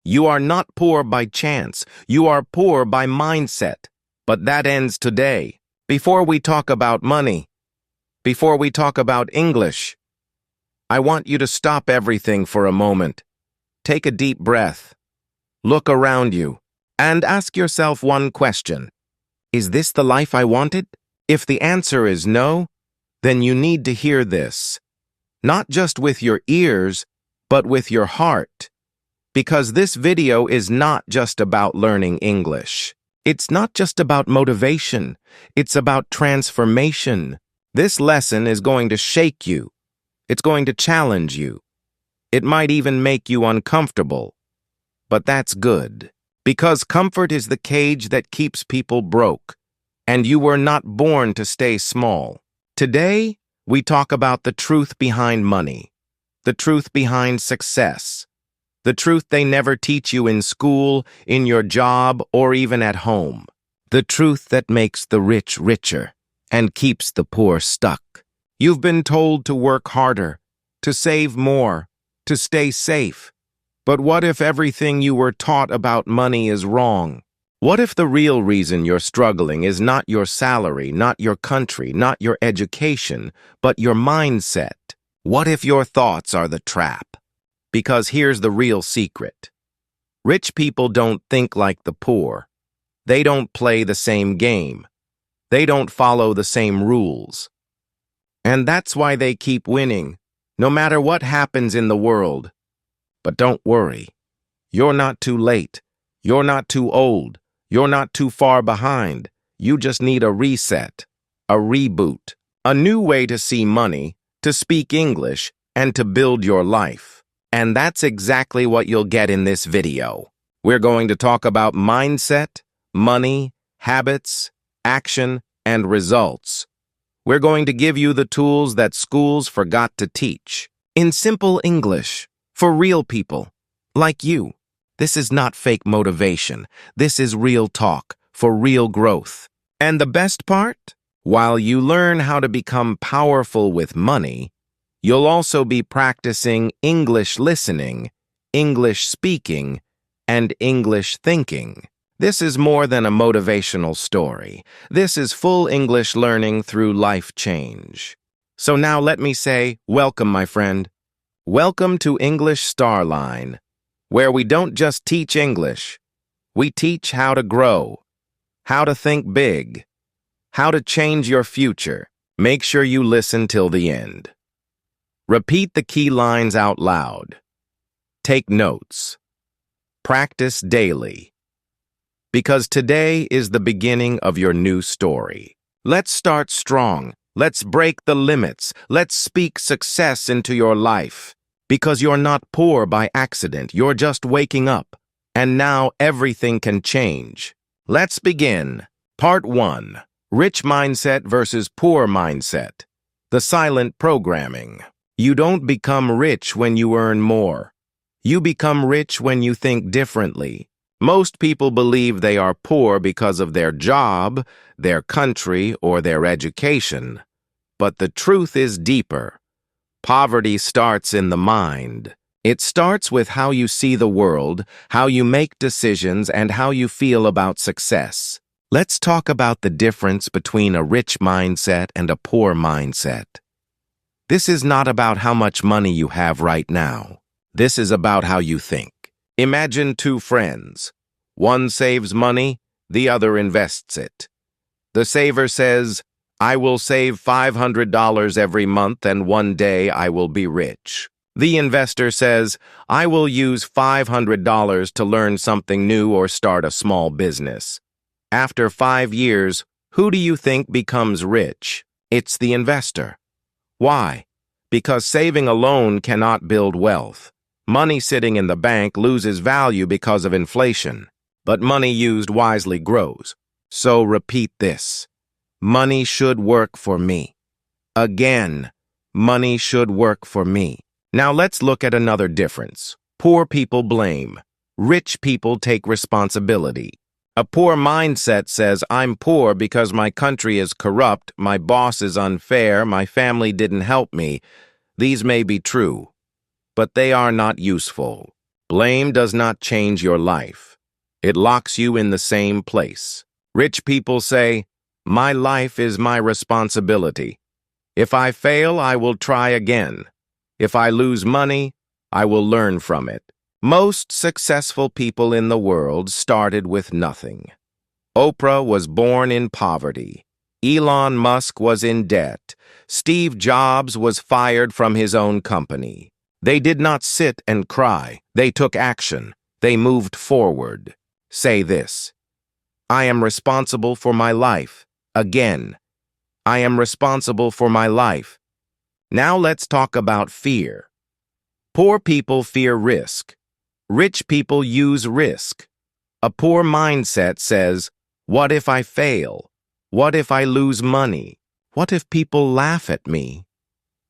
You are not poor by chance. You are poor by mindset. But that ends today. Before we talk about money, before we talk about English, I want you to stop everything for a moment. Take a deep breath. Look around you and ask yourself one question. Is this the life I wanted? If the answer is no, then you need to hear this. Not just with your ears, but with your heart. Because this video is not just about learning English. It's not just about motivation. It's about transformation. This lesson is going to shake you. It's going to challenge you. It might even make you uncomfortable. But that's good. Because comfort is the cage that keeps people broke. And you were not born to stay small. Today, we talk about the truth behind money. The truth behind success. The truth they never teach you in school, in your job, or even at home. The truth that makes the rich richer and keeps the poor stuck. You've been told to work harder, to save more, to stay safe. But what if everything you were taught about money is wrong? What if the real reason you're struggling is not your salary, not your country, not your education, but your mindset? What if your thoughts are the trap? Because here's the real secret. Rich people don't think like the poor. They don't play the same game. They don't follow the same rules. And that's why they keep winning, no matter what happens in the world. But don't worry. You're not too late. You're not too old. You're not too far behind. You just need a reset, a reboot, a new way to see money, to speak English, and to build your life. And that's exactly what you'll get in this video. We're going to talk about mindset, money, habits, action, and results. We're going to give you the tools that schools forgot to teach. In simple English, for real people, like you. This is not fake motivation. This is real talk for real growth. And the best part? While you learn how to become powerful with money, you'll also be practicing English listening, English speaking, and English thinking. This is more than a motivational story. This is full English learning through life change. So now let me say, welcome, my friend. Welcome to English Starline, where we don't just teach English. We teach how to grow, how to think big, how to change your future. Make sure you listen till the end. Repeat the key lines out loud. Take notes. Practice daily. Because today is the beginning of your new story. Let's start strong. Let's break the limits. Let's speak success into your life. Because you're not poor by accident. You're just waking up. And now everything can change. Let's begin. Part 1. Rich mindset versus poor mindset. The silent programming. You don't become rich when you earn more. You become rich when you think differently. Most people believe they are poor because of their job, their country, or their education. But the truth is deeper. Poverty starts in the mind. It starts with how you see the world, how you make decisions, and how you feel about success. Let's talk about the difference between a rich mindset and a poor mindset. This is not about how much money you have right now. This is about how you think. Imagine two friends. One saves money, the other invests it. The saver says, I will save $500 every month and one day I will be rich. The investor says, I will use $500 to learn something new or start a small business. After 5 years, who do you think becomes rich? It's the investor. Why? Because saving alone cannot build wealth. Money sitting in the bank loses value because of inflation, but money used wisely grows. So repeat this. Money should work for me. Again, money should work for me. Now let's look at another difference. Poor people blame. Rich people take responsibility. A poor mindset says, I'm poor because my country is corrupt, my boss is unfair, my family didn't help me. These may be true, but they are not useful. Blame does not change your life. It locks you in the same place. Rich people say, "My life is my responsibility. If I fail, I will try again. If I lose money, I will learn from it." Most successful people in the world started with nothing. Oprah was born in poverty. Elon Musk was in debt. Steve Jobs was fired from his own company. They did not sit and cry. They took action. They moved forward. Say this: I am responsible for my life. Again, I am responsible for my life. Now let's talk about fear. Poor people fear risk. Rich people use risk. A poor mindset says, "What if I fail? What if I lose money? What if people laugh at me?"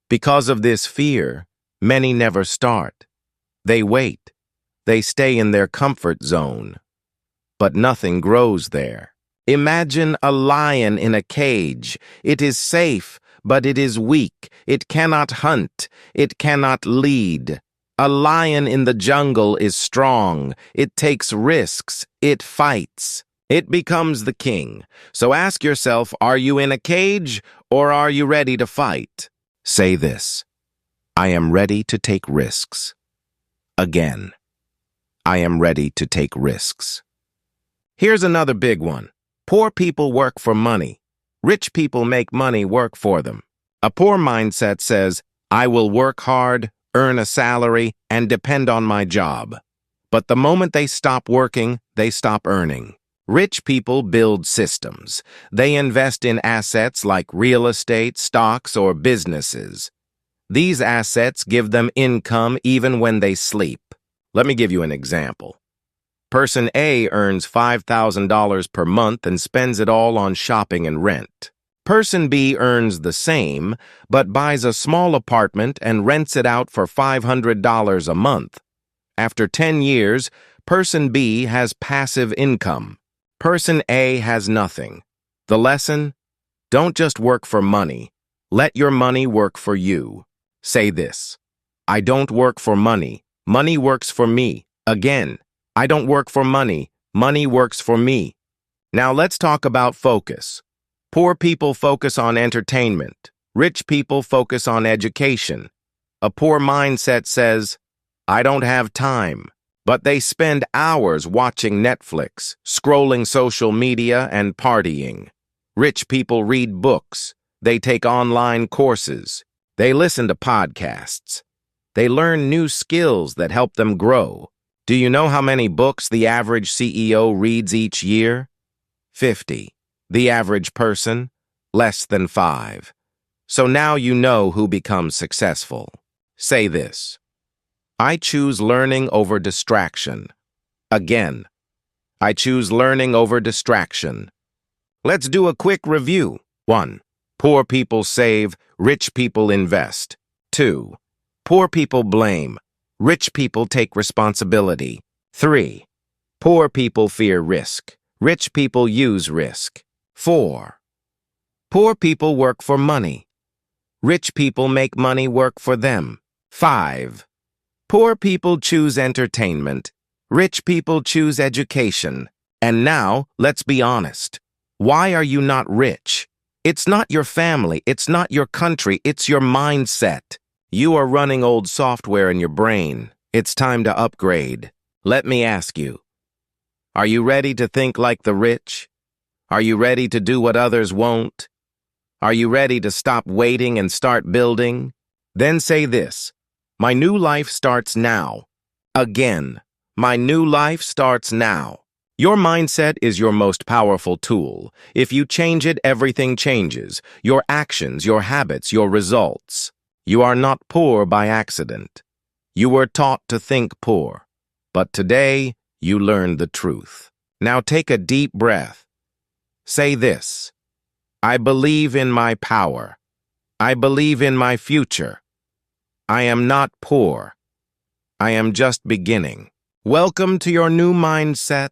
Because of this fear, many never start. They wait. They stay in their comfort zone. But nothing grows there. Imagine a lion in a cage. It is safe, but it is weak. It cannot hunt. It cannot lead. A lion in the jungle is strong. It takes risks. It fights. It becomes the king. So ask yourself, are you in a cage or are you ready to fight? Say this: I am ready to take risks. Again, I am ready to take risks. Here's another big one. Poor people work for money. Rich people make money work for them. A poor mindset says, "I will work hard, earn a salary, and depend on my job." But the moment they stop working, they stop earning. Rich people build systems. They invest in assets like real estate, stocks, or businesses. These assets give them income even when they sleep. Let me give you an example. Person A earns $5,000 per month and spends it all on shopping and rent. Person B earns the same, but buys a small apartment and rents it out for $500 a month. After 10 years, Person B has passive income. Person A has nothing. The lesson? Don't just work for money. Let your money work for you. Say this: I don't work for money. Money works for me. Again, I don't work for money. Money works for me. Now let's talk about focus. Poor people focus on entertainment. Rich people focus on education. A poor mindset says, "I don't have time." But they spend hours watching Netflix, scrolling social media, and partying. Rich people read books. They take online courses. They listen to podcasts. They learn new skills that help them grow. Do you know how many books the average CEO reads each year? 50. The average person? Less than 5. So now you know who becomes successful. Say this: I choose learning over distraction. Again, I choose learning over distraction. Let's do a quick review. 1. Poor people save, rich people invest. 2. Poor people blame, rich people take responsibility. 3. Poor people fear risk, rich people use risk. 4. Poor people work for money, rich people make money work for them. 5. Poor people choose entertainment, rich people choose education. And now, let's be honest. Why are you not rich? It's not your family, it's not your country, it's your mindset. You are running old software in your brain. It's time to upgrade. Let me ask you, are you ready to think like the rich? Are you ready to do what others won't? Are you ready to stop waiting and start building? Then say this: my new life starts now. Again, my new life starts now. Your mindset is your most powerful tool. If you change it, everything changes. Your actions, your habits, your results. You are not poor by accident. You were taught to think poor. But today, you learned the truth. Now take a deep breath. Say this: I believe in my power. I believe in my future. I am not poor. I am just beginning. Welcome to your new mindset.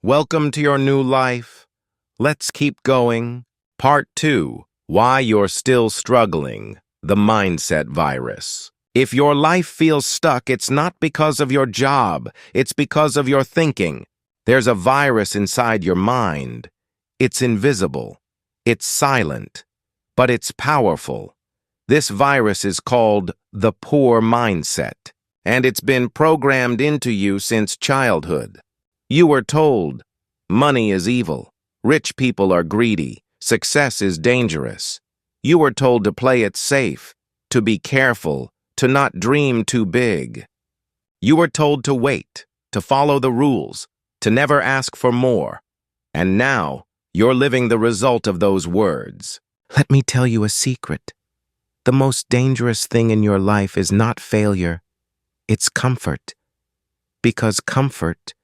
Welcome to your new life. Let's keep going. Part 2. Why you're still struggling. The mindset virus. If your life feels stuck, it's not because of your job. It's because of your thinking. There's a virus inside your mind. It's invisible. It's silent. But it's powerful. This virus is called the poor mindset, and it's been programmed into you since childhood. You were told, money is evil, rich people are greedy, success is dangerous. You were told to play it safe, to be careful, to not dream too big. You were told to wait, to follow the rules, to never ask for more. And now, you're living the result of those words. Let me tell you a secret. The most dangerous thing in your life is not failure, it's comfort. Because comfort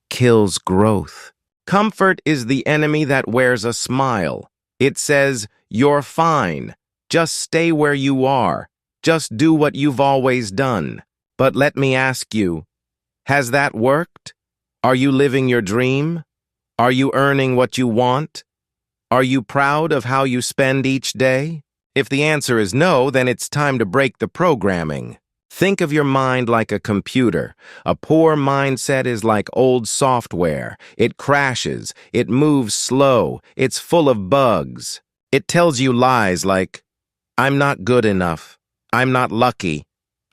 kills growth. Comfort is the enemy that wears a smile. It says, you're fine. Just stay where you are. Just do what you've always done. But let me ask you, has that worked? Are you living your dream? Are you earning what you want? Are you proud of how you spend each day? If the answer is no, then it's time to break the programming. Think of your mind like a computer. A poor mindset is like old software. It crashes. It moves slow. It's full of bugs. It tells you lies like, I'm not good enough. I'm not lucky.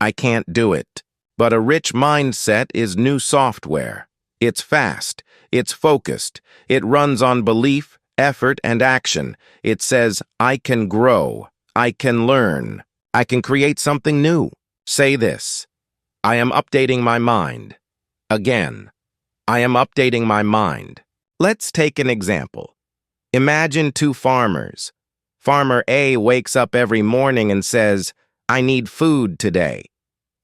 I can't do it. But a rich mindset is new software. It's fast. It's focused. It runs on belief, effort, and action. It says, I can grow. I can learn. I can create something new. Say this. I am updating my mind. Again. I am updating my mind. Let's take an example. Imagine two farmers. Farmer A wakes up every morning and says, I need food today.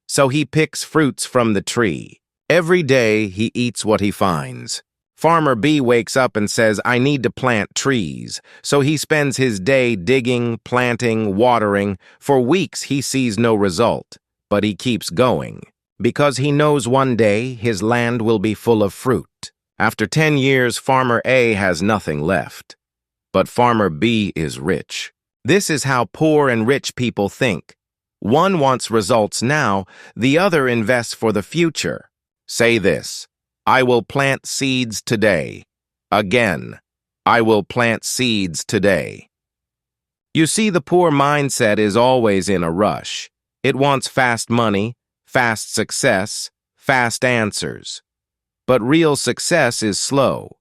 So he picks fruits from the tree. Every day he eats what he finds. Farmer B wakes up and says, I need to plant trees. So he spends his day digging, planting, watering. For weeks he sees no result, but he keeps going, because he knows one day his land will be full of fruit. After 10 years, Farmer A has nothing left, but Farmer B is rich. This is how poor and rich people think. One wants results now, the other invests for the future. Say this. I will plant seeds today. Again, I will plant seeds today. You see, the poor mindset is always in a rush. It wants fast money, fast success, fast answers. But real success is slow.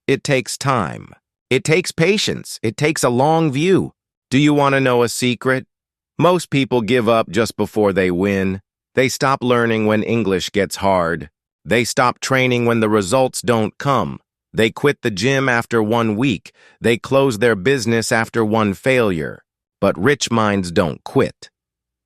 It takes time. It takes patience. It takes a long view. Do you want to know a secret? Most people give up just before they win. They stop learning when English gets hard. They stop training when the results don't come. They quit the gym after 1 week. They close their business after one failure. But rich minds don't quit.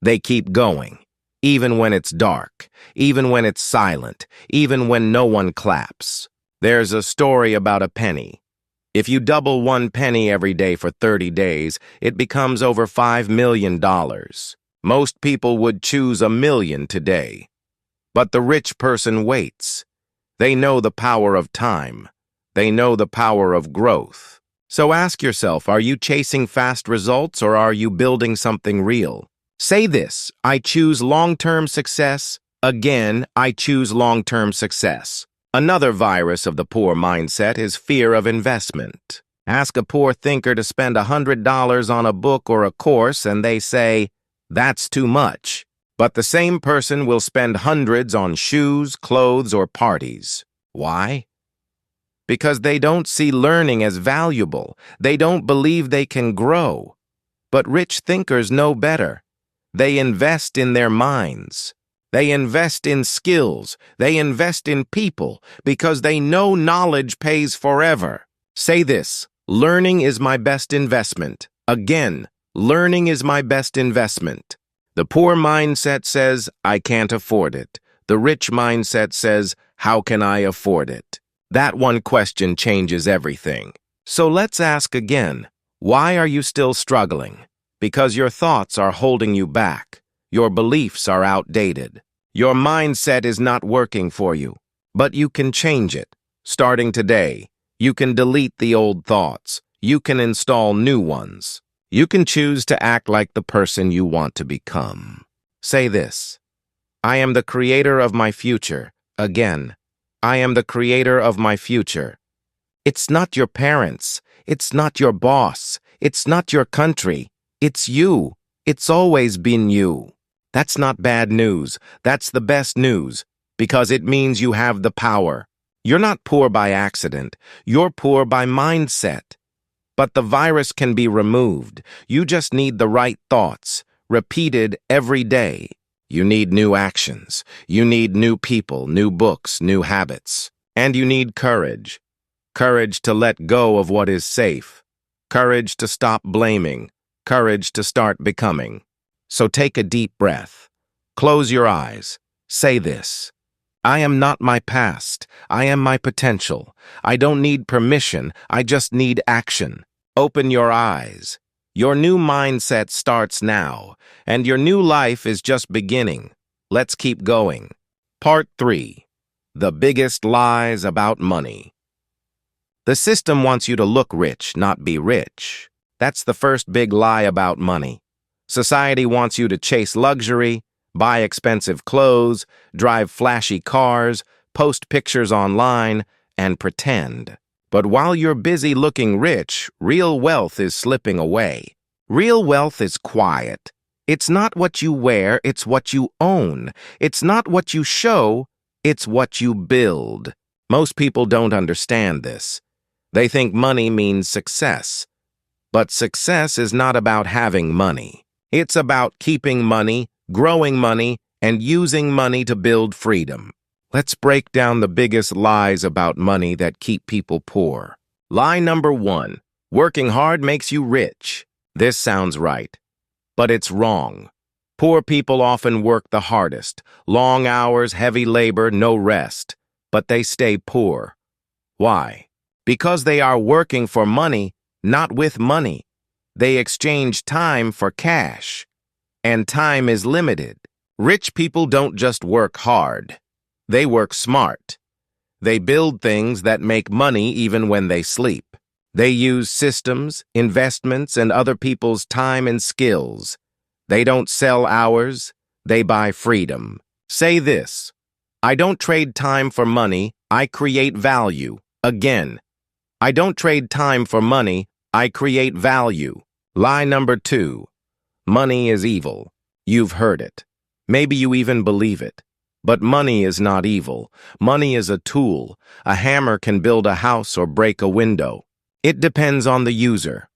They keep going, even when it's dark, even when it's silent, even when no one claps. There's a story about a penny. If you double 1 penny every day for 30 days, it becomes over $5 million. Most people would choose $1 million today. But the rich person waits. They know the power of time. They know the power of growth. So ask yourself, are you chasing fast results or are you building something real? Say this, I choose long-term success. Again, I choose long-term success. Another virus of the poor mindset is fear of investment. Ask a poor thinker to spend $100 on a book or a course and they say, that's too much. But the same person will spend hundreds on shoes, clothes, or parties. Why? Because they don't see learning as valuable. They don't believe they can grow. But rich thinkers know better. They invest in their minds. They invest in skills. They invest in people because they know knowledge pays forever. Say this, learning is my best investment. Again, learning is my best investment. The poor mindset says, I can't afford it. The rich mindset says, how can I afford it? That one question changes everything. So let's ask again, why are you still struggling? Because your thoughts are holding you back. Your beliefs are outdated. Your mindset is not working for you. But you can change it. Starting today, you can delete the old thoughts. You can install new ones. You can choose to act like the person you want to become. Say this. I am the creator of my future. Again, I am the creator of my future. It's not your parents. It's not your boss. It's not your country. It's you. It's always been you. That's not bad news. That's the best news, because it means you have the power. You're not poor by accident. You're poor by mindset. But the virus can be removed. You just need the right thoughts, repeated every day. You need new actions. You need new people, new books, new habits. And you need courage. Courage to let go of what is safe. Courage to stop blaming. Courage to start becoming. So take a deep breath. Close your eyes. Say this. I am not my past. I am my potential. I don't need permission. I just need action. Open your eyes. Your new mindset starts now, and your new life is just beginning. Let's keep going. Part 3. The biggest lies about money. The system wants you to look rich, not be rich. That's the first big lie about money. Society wants you to chase luxury, buy expensive clothes, drive flashy cars, post pictures online, and pretend. But while you're busy looking rich, real wealth is slipping away. Real wealth is quiet. It's not what you wear, it's what you own. It's not what you show, it's what you build. Most people don't understand this. They think money means success. But success is not about having money. It's about keeping money, growing money, and using money to build freedom. Let's break down the biggest lies about money that keep people poor. Lie number 1. Working hard makes you rich. This sounds right, but it's wrong. Poor people often work the hardest. Long hours, heavy labor, no rest. But they stay poor. Why? Because they are working for money, not with money. They exchange time for cash. And time is limited. Rich people don't just work hard. They work smart. They build things that make money even when they sleep. They use systems, investments, and other people's time and skills. They don't sell hours, they buy freedom. Say this. I don't trade time for money, I create value. Again. I don't trade time for money, I create value. Lie number 2. Money is evil. You've heard it. Maybe you even believe it. But money is not evil. Money is a tool. A hammer can build a house or break a window. It depends on the user.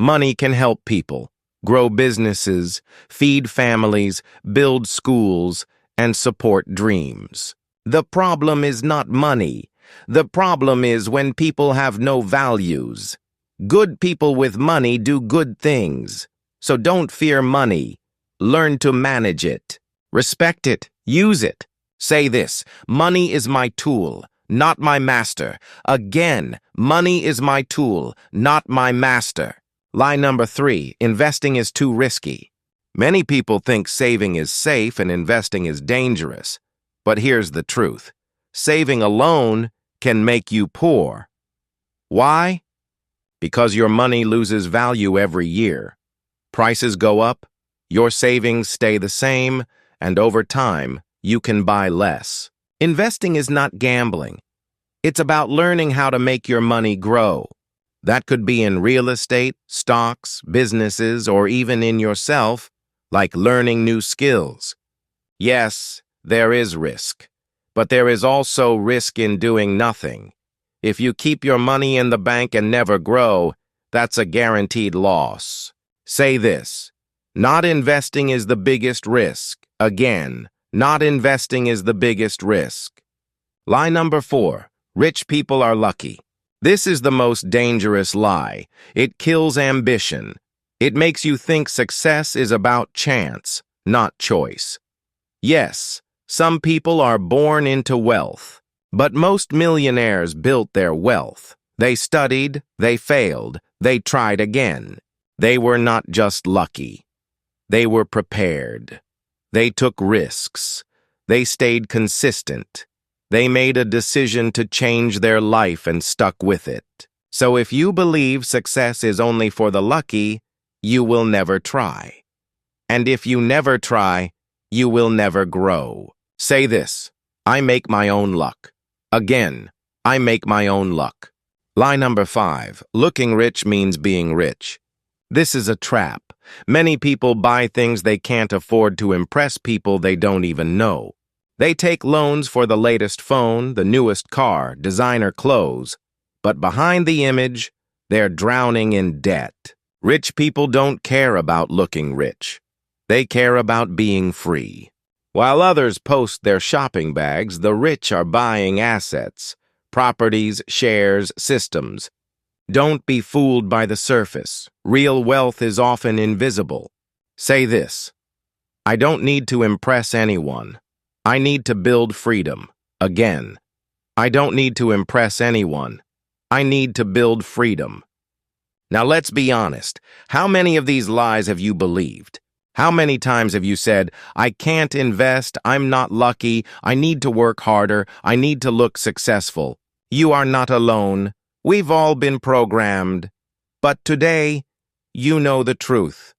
Money can help people, grow businesses, feed families, build schools, and support dreams. The problem is not money. The problem is when people have no values. Good people with money do good things. So don't fear money. Learn to manage it. Respect it. Use it. Say this, money is my tool, not my master. Again, money is my tool, not my master. Lie number 3, investing is too risky. Many people think saving is safe and investing is dangerous. But here's the truth. Saving alone can make you poor. Why? Because your money loses value every year. Prices go up, your savings stay the same, and over time, you can buy less. Investing is not gambling. It's about learning how to make your money grow. That could be in real estate, stocks, businesses, or even in yourself, like learning new skills. Yes, there is risk, but there is also risk in doing nothing. If you keep your money in the bank and never grow, that's a guaranteed loss. Say this, not investing is the biggest risk. Again, not investing is the biggest risk. Lie number 4, rich people are lucky. This is the most dangerous lie. It kills ambition. It makes you think success is about chance, not choice. Yes, some people are born into wealth, but most millionaires built their wealth. They studied, they failed, they tried again. They were not just lucky. They were prepared. They took risks. They stayed consistent. They made a decision to change their life and stuck with it. So if you believe success is only for the lucky, you will never try. And if you never try, you will never succeed. you will never grow. Say this, I make my own luck. Again, I make my own luck. Lie number 5, looking rich means being rich. This is a trap. Many people buy things they can't afford to impress people they don't even know. They take loans for the latest phone, the newest car, designer clothes, but behind the image, they're drowning in debt. Rich people don't care about looking rich. They care about being free. While others post their shopping bags, the rich are buying assets, properties, shares, systems. Don't be fooled by the surface. Real wealth is often invisible. Say this, I don't need to impress anyone. I need to build freedom. Again, I don't need to impress anyone. I need to build freedom. Now let's be honest. How many of these lies have you believed? How many times have you said, I can't invest, I'm not lucky, I need to work harder, I need to look successful? You are not alone. We've all been programmed. But today, you know the truth.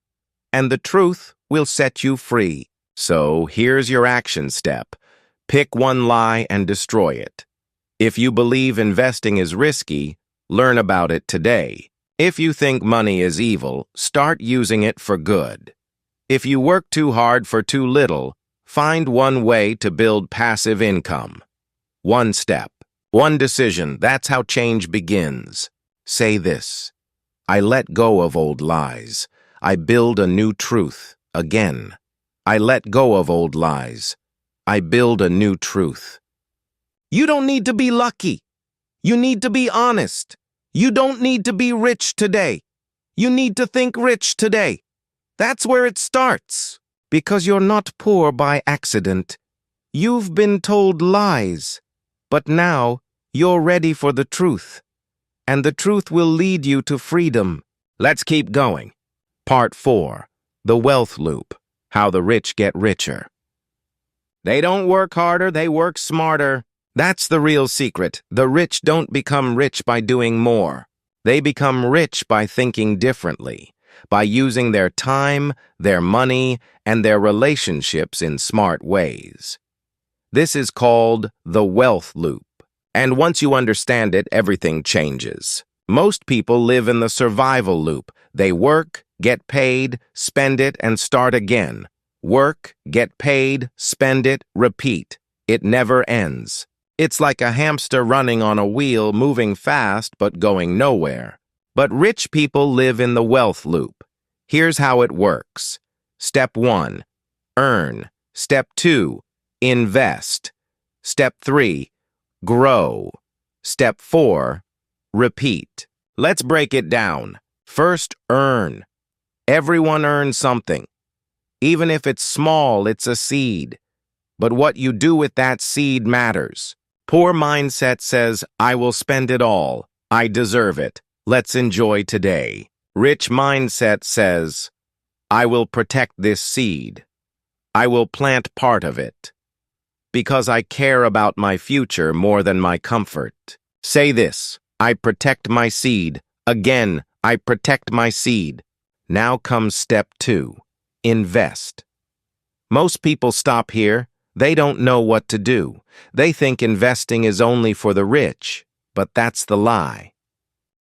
And the truth will set you free. So here's your action step. Pick one lie and destroy it. If you believe investing is risky, learn about it today. If you think money is evil, start using it for good. If you work too hard for too little, find one way to build passive income. One step, one decision, that's how change begins. Say this, I let go of old lies. I build a new truth. Again, I let go of old lies. I build a new truth. You don't need to be lucky. You need to be honest. You don't need to be rich today. You need to think rich today. That's where it starts. Because you're not poor by accident. You've been told lies. But now, you're ready for the truth. And the truth will lead you to freedom. Let's keep going. Part 4. The Wealth Loop. How the Rich Get Richer. They don't work harder, they work smarter. That's the real secret. The rich don't become rich by doing more. They become rich by thinking differently, by using their time, their money, and their relationships in smart ways. This is called the wealth loop. And once you understand it, everything changes. Most people live in the survival loop. They work, get paid, spend it, and start again. Work, get paid, spend it, repeat. It never ends. It's like a hamster running on a wheel, moving fast but going nowhere. But rich people live in the wealth loop. Here's how it works. Step 1, earn. Step 2, invest. Step 3, grow. Step 4, repeat. Let's break it down. First, earn. Everyone earns something. Even if it's small, it's a seed. But what you do with that seed matters. Poor mindset says, I will spend it all. I deserve it. Let's enjoy today. Rich mindset says, I will protect this seed. I will plant part of it. Because I care about my future more than my comfort. Say this, I protect my seed. Again, I protect my seed. Now comes step 2, invest. Most people stop here. They don't know what to do. They think investing is only for the rich, but that's the lie.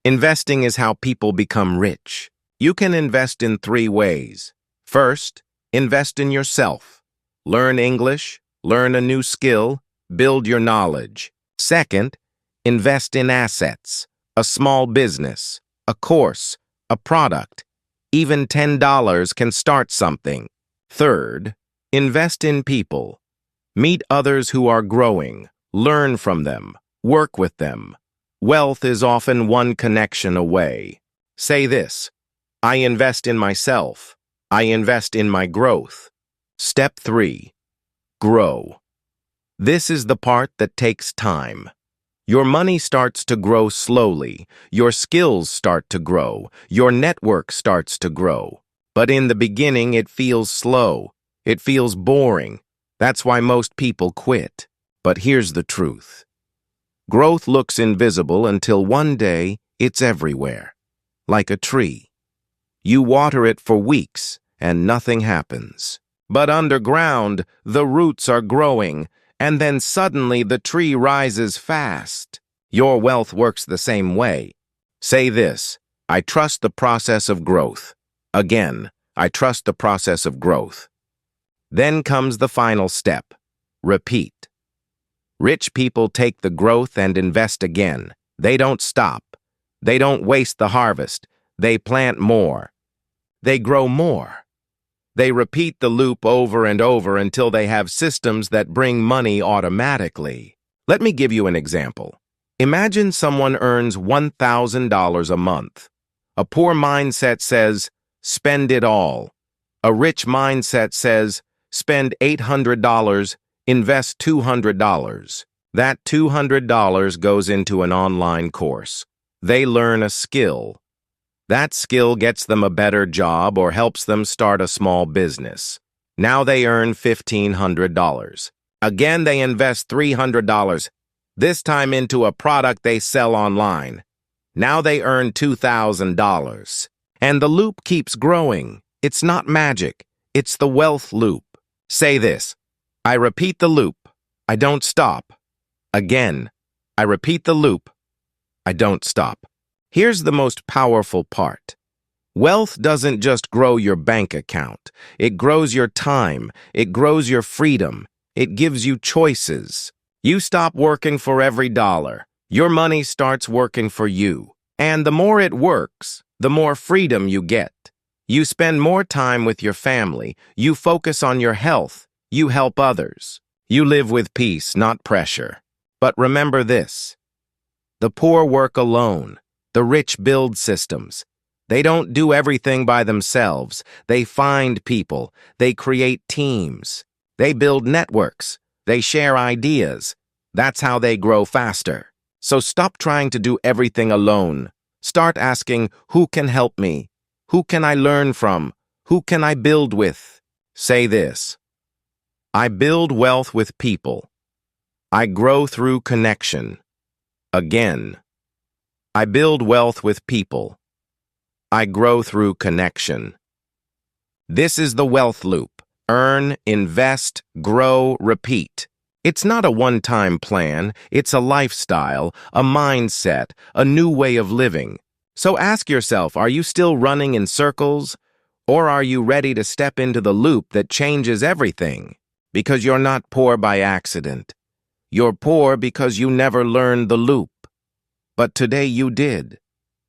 Investing is how people become rich. You can invest in 3 ways. First, invest in yourself. Learn English, learn a new skill, build your knowledge. Second, invest in assets, a small business, a course, a product. Even $10 can start something. Third, invest in people. Meet others who are growing, learn from them, work with them. Wealth is often one connection away. Say this, I invest in myself. I invest in my growth. Step 3, grow. This is the part that takes time. Your money starts to grow slowly. Your skills start to grow. Your network starts to grow. But in the beginning, it feels slow. It feels boring. That's why most people quit. But here's the truth. Growth looks invisible until one day it's everywhere, like a tree. You water it for weeks and nothing happens. But underground, the roots are growing, and then suddenly the tree rises fast. Your wealth works the same way. Say this: I trust the process of growth. Again, I trust the process of growth. Then comes the final step. Repeat. Rich people take the growth and invest again. They don't stop. They don't waste the harvest. They plant more. They grow more. They repeat the loop over and over until they have systems that bring money automatically. Let me give you an example. Imagine someone earns $1,000 a month. A poor mindset says, spend it all. A rich mindset says, spend $800, invest $200. That $200 goes into an online course. They learn a skill. That skill gets them a better job or helps them start a small business. Now they earn $1,500. Again, they invest $300, this time into a product they sell online. Now they earn $2,000. And the loop keeps growing. It's not magic. It's the wealth loop. Say this: I repeat the loop. I don't stop. Again, I repeat the loop. I don't stop. Here's the most powerful part. Wealth doesn't just grow your bank account. It grows your time. It grows your freedom. It gives you choices. You stop working for every dollar. Your money starts working for you. And the more it works, the more freedom you get. You spend more time with your family. You focus on your health. You help others. You live with peace, not pressure. But remember this: the poor work alone. The rich build systems. They don't do everything by themselves. They find people. They create teams. They build networks. They share ideas. That's how they grow faster. So stop trying to do everything alone. Start asking, who can help me? Who can I learn from? Who can I build with? Say this: I build wealth with people. I grow through connection. Again, I build wealth with people. I grow through connection. This is the wealth loop. Earn, invest, grow, repeat. It's not a one-time plan. It's a lifestyle, a mindset, a new way of living. So ask yourself, are you still running in circles? Or are you ready to step into the loop that changes everything? Because you're not poor by accident. You're poor because you never learned the loop. But today you did.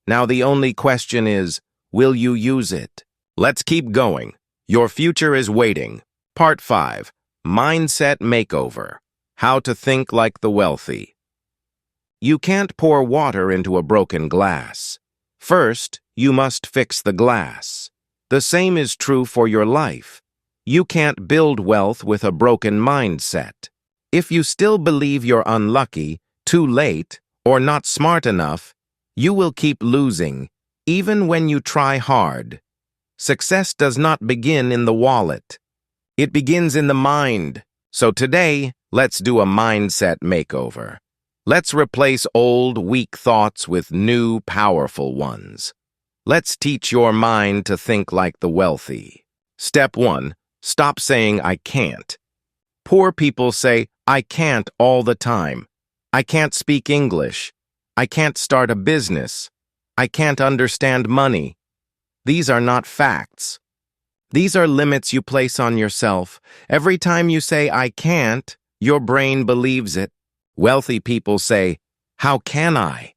Now the only question is, will you use it? Let's keep going. Your future is waiting. Part 5. Mindset Makeover. How to think like the wealthy. You can't pour water into a broken glass. First, you must fix the glass. The same is true for your life. You can't build wealth with a broken mindset. If you still believe you're unlucky, too late, or not smart enough, you will keep losing, even when you try hard. Success does not begin in the wallet. It begins in the mind. So today, let's do a mindset makeover. Let's replace old, weak thoughts with new, powerful ones. Let's teach your mind to think like the wealthy. Step 1. Stop saying, I can't. Poor people say, I can't all the time. I can't speak English. I can't start a business. I can't understand money. These are not facts. These are limits you place on yourself. Every time you say, I can't, your brain believes it. Wealthy people say, how can I?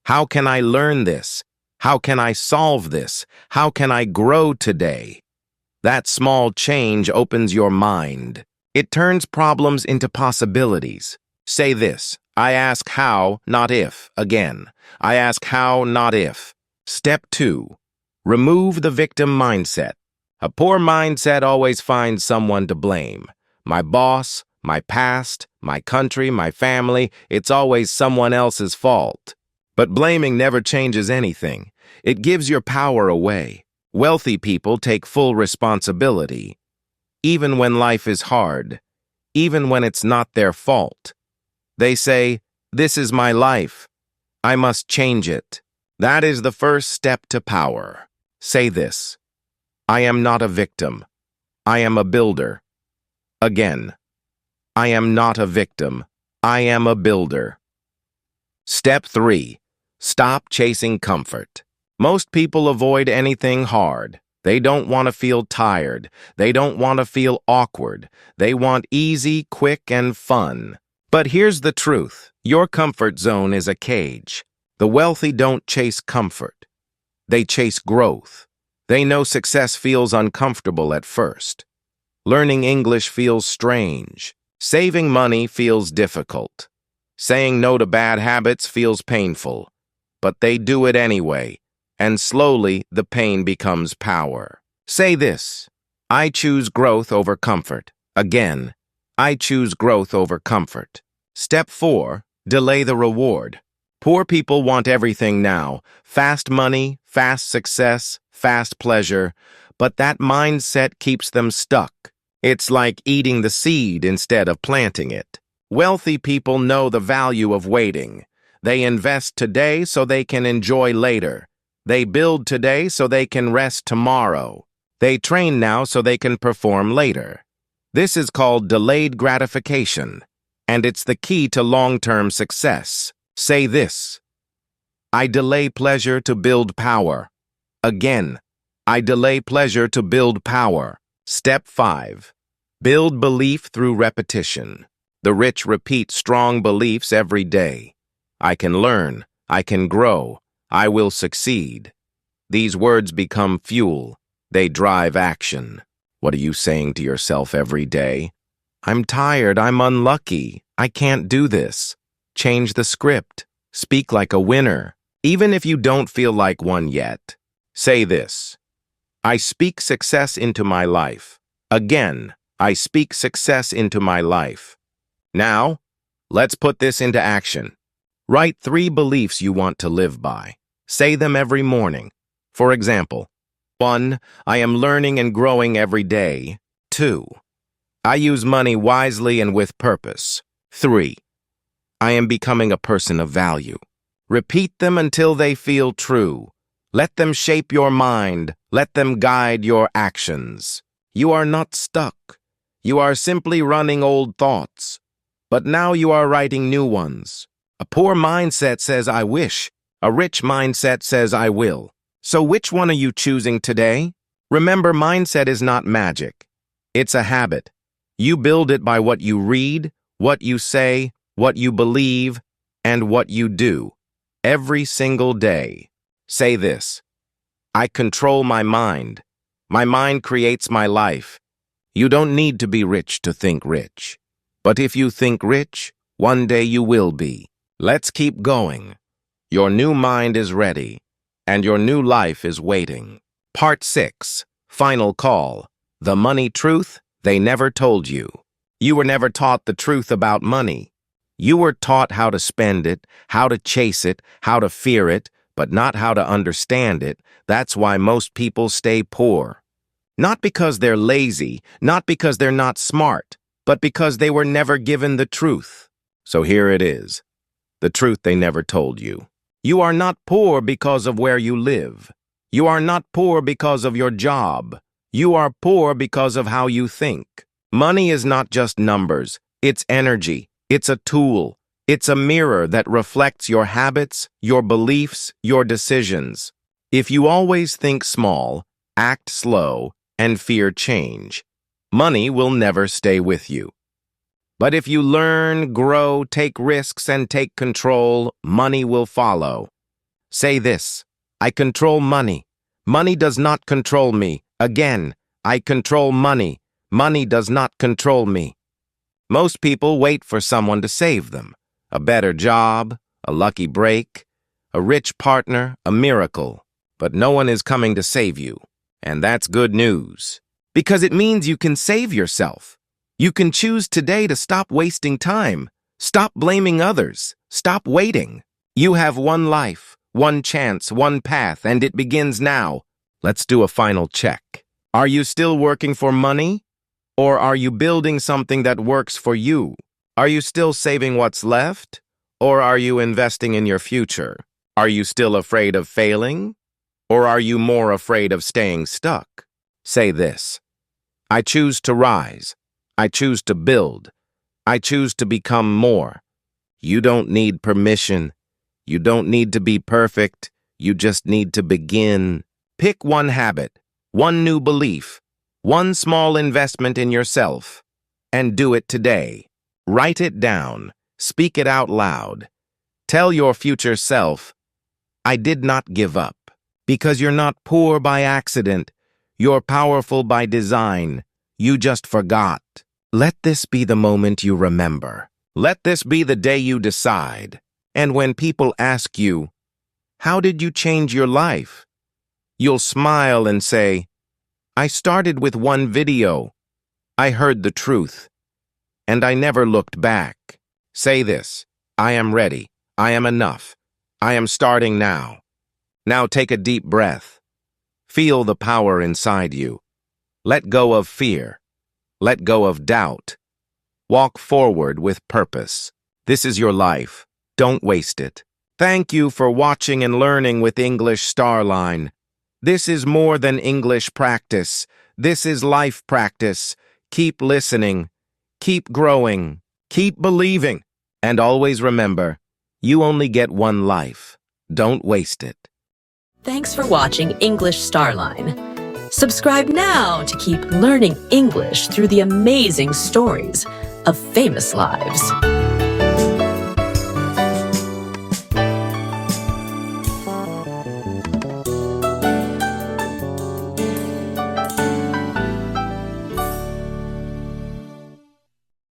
How can I learn this? How can I solve this? How can I grow today? That small change opens your mind. It turns problems into possibilities. Say this: I ask how, not if. Again, I ask how, not if. Step 2. Remove the victim mindset. A poor mindset always finds someone to blame. My boss, my past, my country, my family, it's always someone else's fault. But blaming never changes anything. It gives your power away. Wealthy people take full responsibility. Even when life is hard, even when it's not their fault. They say, this is my life. I must change it. That is the first step to power. Say this: I am not a victim. I am a builder. Again, I am not a victim. I am a builder. Step 3. Stop chasing comfort. Most people avoid anything hard. They don't want to feel tired. They don't want to feel awkward. They want easy, quick, and fun. But here's the truth. Your comfort zone is a cage. The wealthy don't chase comfort. They chase growth. They know success feels uncomfortable at first. Learning English feels strange. Saving money feels difficult. Saying no to bad habits feels painful. But they do it anyway, and slowly the pain becomes power. Say this: I choose growth over comfort. Again, I choose growth over comfort. Step 4. Delay the reward. Poor people want everything now: fast money, fast success, fast pleasure. But that mindset keeps them stuck. It's like eating the seed instead of planting it. Wealthy people know the value of waiting. They invest today so they can enjoy later. They build today so they can rest tomorrow. They train now so they can perform later. This is called delayed gratification, and it's the key to long-term success. Say this: I delay pleasure to build power. Again, I delay pleasure to build power. Step 5. Build belief through repetition. The rich repeat strong beliefs every day. I can learn. I can grow. I will succeed. These words become fuel. They drive action. What are you saying to yourself every day? I'm tired. I'm unlucky. I can't do this. Change the script. Speak like a winner, even if you don't feel like one yet. Say this: I speak success into my life. Again, I speak success into my life. Now, let's put this into action. Write 3 beliefs you want to live by. Say them every morning. For example, 1. I am learning and growing every day. 2. I use money wisely and with purpose. 3. I am becoming a person of value. Repeat them until they feel true. Let them shape your mind. Let them guide your actions. You are not stuck. You are simply running old thoughts. But now you are writing new ones. A poor mindset says, I wish. A rich mindset says, I will. So which one are you choosing today? Remember, mindset is not magic. It's a habit. You build it by what you read, what you say, what you believe, and what you do. Every single day. Say this: I control my mind. My mind creates my life. You don't need to be rich to think rich. But if you think rich, one day you will be. Let's keep going. Your new mind is ready, and your new life is waiting. Part 6. Final call. The money truth they never told you. You were never taught the truth about money. You were taught how to spend it, how to chase it, how to fear it, but not how to understand it. That's why most people stay poor. Not because they're lazy, not because they're not smart, but because they were never given the truth. So here it is. The truth they never told you. You are not poor because of where you live. You are not poor because of your job. You are poor because of how you think. Money is not just numbers. It's energy. It's a tool. It's a mirror that reflects your habits, your beliefs, your decisions. If you always think small, act slow, and fear change, money will never stay with you. But if you learn, grow, take risks, and take control, money will follow. Say this: I control money. Money does not control me. Again, I control money. Money does not control me. Most people wait for someone to save them. A better job, a lucky break, a rich partner, a miracle. But no one is coming to save you. And that's good news. Because it means you can save yourself. You can choose today to stop wasting time. Stop blaming others. Stop waiting. You have one life, one chance, one path, and it begins now. Let's do a final check. Are you still working for money? Or are you building something that works for you? Are you still saving what's left? Or are you investing in your future? Are you still afraid of failing? Or are you more afraid of staying stuck? Say this: I choose to rise. I choose to build. I choose to become more. You don't need permission. You don't need to be perfect. You just need to begin. Pick one habit, one new belief, one small investment in yourself, and do it today. Write it down. Speak it out loud. Tell your future self, I did not give up. Because you're not poor by accident. You're powerful by design. You just forgot. Let this be the moment you remember. Let this be the day you decide. And when people ask you, how did you change your life? You'll smile and say, I started with one video. I heard the truth. And I never looked back. Say this, I am ready. I am enough. I am starting now. Now take a deep breath. Feel the power inside you. Let go of fear. Let go of doubt. Walk forward with purpose. This is your life. Don't waste it. Thank you for watching and learning with English Starline. This is more than English practice. This is life practice. Keep listening. Keep growing. Keep believing. And always remember, you only get one life. Don't waste it. Thanks for watching English Starline. Subscribe now to keep learning English through the amazing stories of famous lives.